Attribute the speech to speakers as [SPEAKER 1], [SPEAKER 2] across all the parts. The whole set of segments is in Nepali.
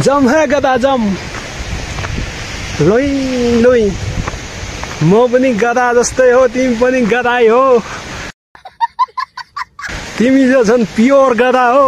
[SPEAKER 1] जम है गदा जम लोइ लोइ म पनि गदा जस्तै हो तिमी पनि गदाई हो तिमी जो झन् प्योर गदा हो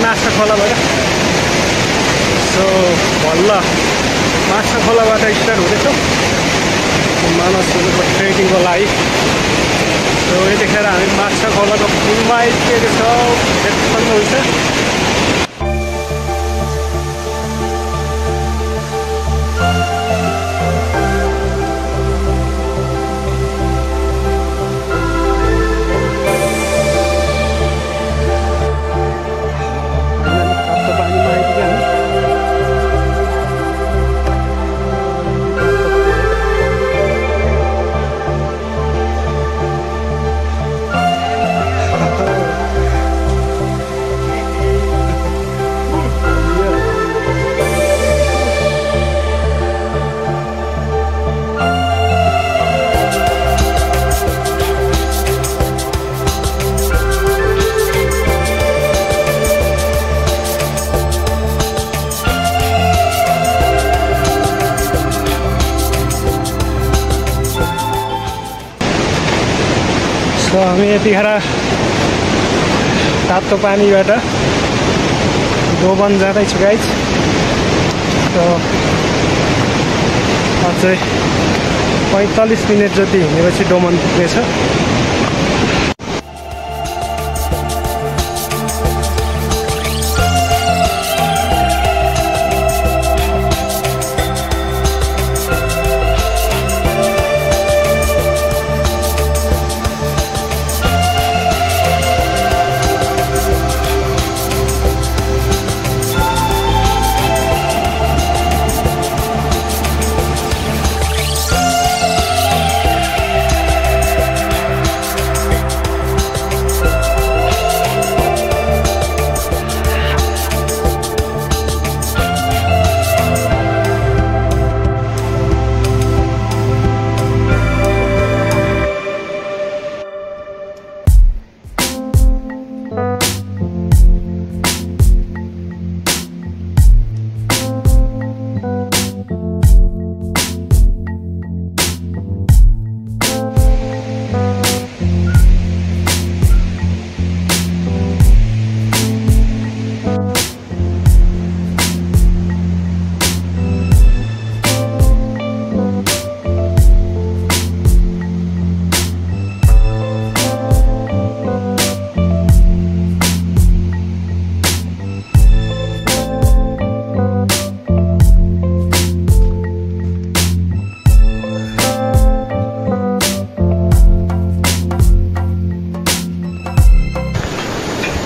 [SPEAKER 1] माछा खोलाबाट सो बल्ल माछा खोलाबाट स्टार्ट हुँदैछ मानसको ट्रेकिङको लागि सो यतिखेर हामी माछा खोलाको पुलमा आइपुगेको छौँ एकदम हुन्छ हामी यतिखेर तातो पानीबाट दोबन जाँदैछु गाइज तो अझै 45 मिनट जति हिँडेपछि डोमन पुग्नेछ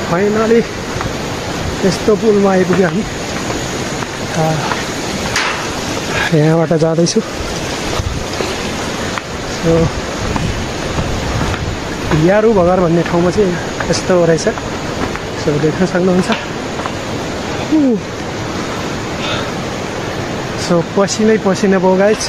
[SPEAKER 1] फाइनली यस्तो पुलमा आइपुग्यो हामी यहाँबाट जाँदैछु सो यारु भगर भन्ने ठाउँमा चाहिँ यस्तो रहेछ सो देख्न सक्नुहुन्छ सो पसिनै पसिना भयो गाइज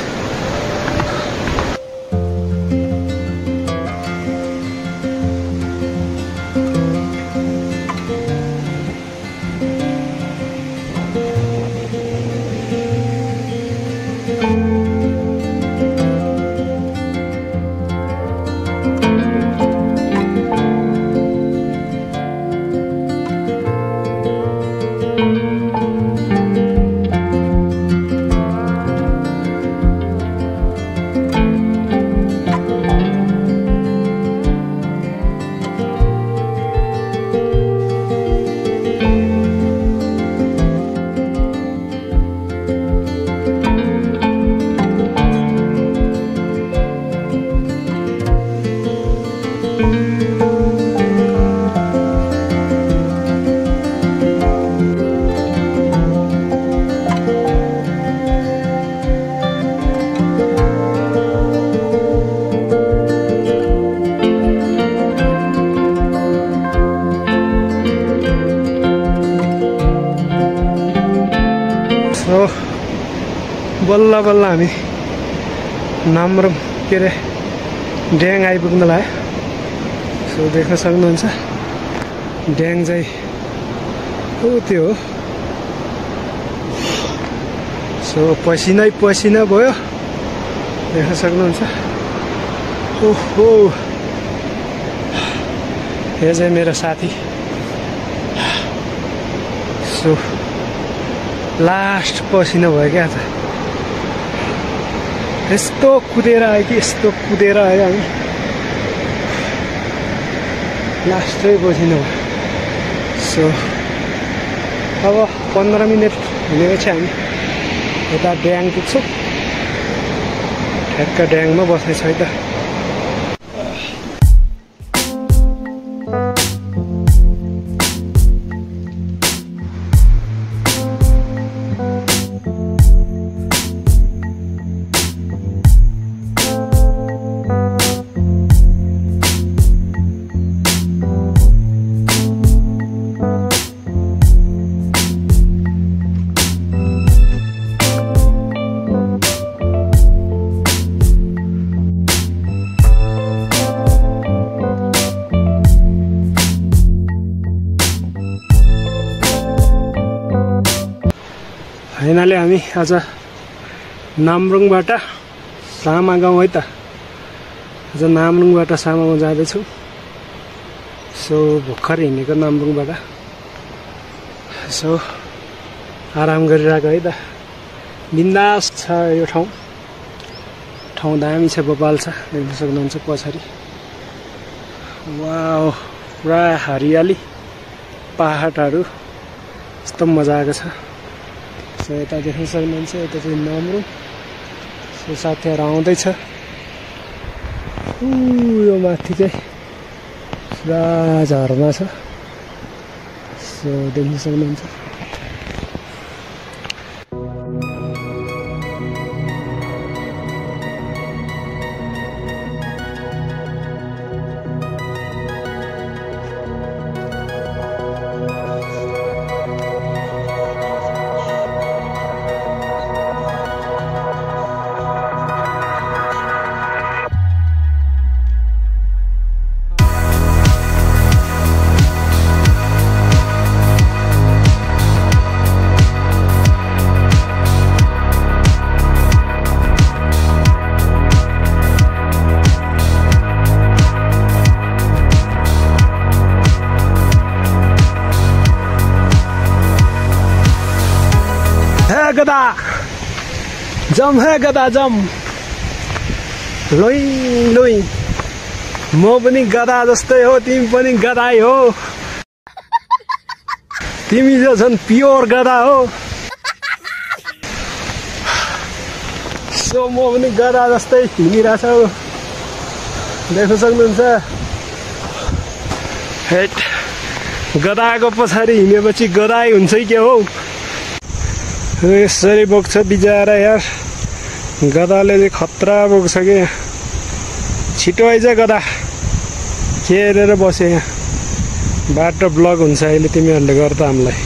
[SPEAKER 1] बल्ल बल्ल हामी नाम्रुङ के अरे ड्याङ आइपुग्न लाग्यो। सो देख्न सक्नुहुन्छ ड्याङ चाहिँ त्यो हो। सो पसिनै पसिना भयो देख्न सक्नुहुन्छ। ओहो यो चाहिँ मेरो साथी। सो लास्ट पसिना भयो क्या। यस्तो कुदेर आयो कि यस्तो कुदेर आयो हामी। लास्टै पसिना भयो। सो अब 15 मिनट हुनेपछि हामी यता ड्याङ पुग्छौँ। ठ्याक्क ड्याङमा बस्नेछ है त। फाइनली हामी आज नाम्रुङबाट सामा गाउँ है त। आज नाम्रुङबाट सामा गाउँ जाँदैछौँ। सो भर्खर हिँडेको नाम्रुङबाट। सो आराम गरिरहेको है त। बिन्दास छ यो ठाउँ दामी छ, बबाल छ। देख्न सक्नुहुन्छ पछाडि वाउ पुरा हरियाली पहाडहरू यस्तो मजा आएको छ। सो यता देख्न सक्नुहुन्छ यता चाहिँ नाम्रुङ। सो साथीहरू आउँदैछ। यो माथि चाहिँ पुरा झरना छ। सो देख्न सक्नुहुन्छ। गदा जम है गदा जम। लोइ लोइ म पनि गदा जस्तै हो, तिमी पनि गदाई हो। तिमी जो झन् प्योर गदा हो। सो म पनि गदा जस्तै हिँडिरहेको छु। देख्न सक्नुहुन्छ हेट गदाको पछाडि हिँडेपछि गदाई हुन्छ कि के हो। यसरी बोक्छ बिचारा यार। गदाले चाहिँ खतरा बोक्छ कि। छिटो आइज गदा। के हेरेर बस्यो यहाँ। बाटो ब्लक हुन्छ अहिले तिमीहरूले गर्दा हामीलाई।